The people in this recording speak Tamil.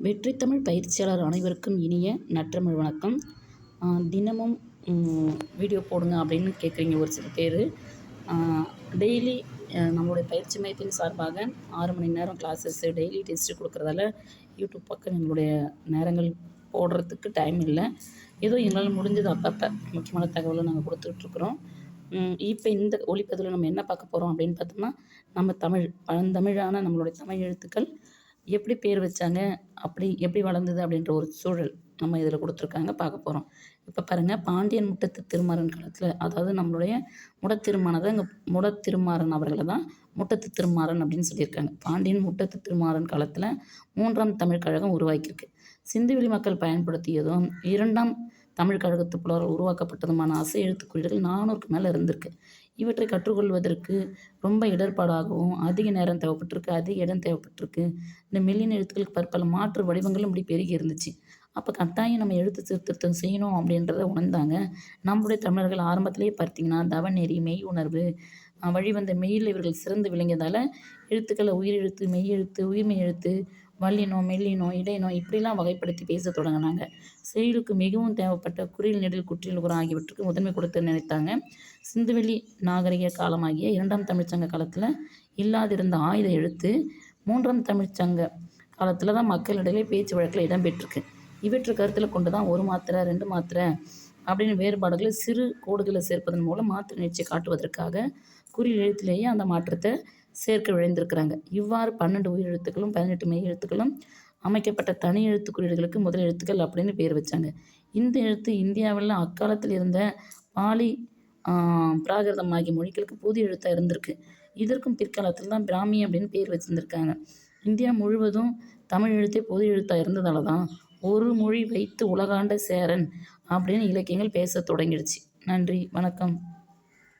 வெற்றி தமிழ் பயிற்சியாளர் அனைவருக்கும் இனிய நற்றமிழ் வணக்கம். தினமும் வீடியோ போடுங்க அப்படின்னு கேட்குறீங்க ஒரு சில பேர். டெய்லி நம்மளுடைய பயிற்சி மையத்தின் சார்பாக 6 மணி நேரம் கிளாஸஸ்ஸு, டெய்லி டெஸ்ட்டு கொடுக்குறதால யூடியூப் பக்கம் எங்களுடைய நேரங்கள் போடுறதுக்கு டைம் இல்லை. ஏதோ எங்களால் முடிஞ்சது அப்பப்போ முக்கியமான தகவலை நாங்கள் கொடுத்துட்ருக்குறோம். இப்போ இந்த ஒளிப்பதிவில் நம்ம என்ன பார்க்க போகிறோம் அப்படின்னு பார்த்தோம்னா, நம்ம தமிழ் பழந்தமிழான நம்மளுடைய தமிழ் எழுத்துக்கள் எப்படி பேர் வச்சாங்க, அப்படி எப்படி வளர்ந்தது அப்படின்ற ஒரு சூழல் நம்ம இதில் கொடுத்துருக்காங்க, பார்க்க போகிறோம். இப்போ பாருங்கள், பாண்டியன் முட்டத்து திருமாறன் காலத்தில், அதாவது நம்மளுடைய முடத்திருமாறன் அவர்களை தான் முட்டத்து திருமாறன் அப்படின்னு சொல்லியிருக்காங்க. பாண்டியன் முட்டத்து திருமாறன் காலத்தில் 3ஆம் தமிழ் கழகம் உருவாக்கியிருக்கு. சிந்துவெளி மக்கள் பயன்படுத்தியதும் 2ஆம் தமிழ் கழகத்து புலவரால் உருவாக்கப்பட்டதுமான அசை எழுத்துக்குறியீடுகள் 400க்கு மேலே இருந்திருக்கு. இவற்றை கற்றுக்கொள்வதற்கு ரொம்ப இடர்பாடாகவும் அதிக நேரம் தேவைப்பட்டிருக்கு, அதிக இடம் தேவைப்பட்டிருக்கு. இந்த மெல்லின எழுத்துக்களுக்கு பற்பல மாற்று வடிவங்களும் இப்படி பெருகி இருந்துச்சு. அப்போ கட்டாயம் நம்ம எழுத்து சீர்திருத்தம் செய்யணும் அப்படின்றத உணர்ந்தாங்க. நம்முடைய தமிழர்கள் ஆரம்பத்திலேயே பார்த்தீங்கன்னா, தவநெறி, மெய் உணர்வு வழிவந்த மெய்யில் இவர்கள் சிறந்து விளங்கியதால் எழுத்துக்களை உயிரெழுத்து, மெய்யெழுத்து, உயிர்மெய் எழுத்து, வல்லினம், மெல்லினம், இடையினம் இப்படிலாம் வகைப்படுத்தி பேச தொடங்கினாங்க. செயலுக்கு மிகவும் தேவைப்பட்ட குறில், நெடில், குற்றில், உரம் ஆகியவற்றுக்கு முதன்மை கொடுத்து நினைத்தாங்க. சிந்துவெளி நாகரிக காலமாகிய 2ஆம் தமிழ்ச்சங்க காலத்தில் இல்லாதிருந்த ஆயுத எழுத்து 3ஆம் தமிழ்ச்சங்க காலத்தில் தான் மக்களிடையே பேச்சு வழக்கில் இடம்பெற்றிருக்கு. இவற்றை கருத்தில் கொண்டு தான் 1 மாத்திரை 2 மாத்திரை அப்படின்னு வேறுபாடுகளை சிறு கோடுகளை சேர்ப்பதன் மூலம் மாத்திரை நிச்சயம் காட்டுவதற்காக குறில் எழுத்திலேயே அந்த மாற்றத்தை சேர்க்க விழைந்திருக்கிறாங்க. இவ்வாறு 12 உயிர் எழுத்துக்களும் 18 மெய் எழுத்துக்களும் அமைக்கப்பட்ட தனி எழுத்து குறியீடுகளுக்கு முதல் எழுத்துக்கள் அப்படின்னு பேர் வச்சாங்க. இந்த எழுத்து இந்தியாவில் அக்காலத்தில் இருந்த பாலி, பிராகிருதம் ஆகிய மொழிகளுக்கு புதிய எழுத்தாக இருந்திருக்கு. இதற்கும் பிற்காலத்தில் தான் பிராமி அப்படின்னு பேர் வச்சுருந்துருக்காங்க. இந்தியா முழுவதும் தமிழ் எழுத்தே பொது எழுத்தாக இருந்ததால தான் ஒரு மொழி வைத்து உலகாண்ட சேரன் அப்படின்னு இலக்கியங்கள் பேச தொடங்கிடுச்சு. நன்றி, வணக்கம்.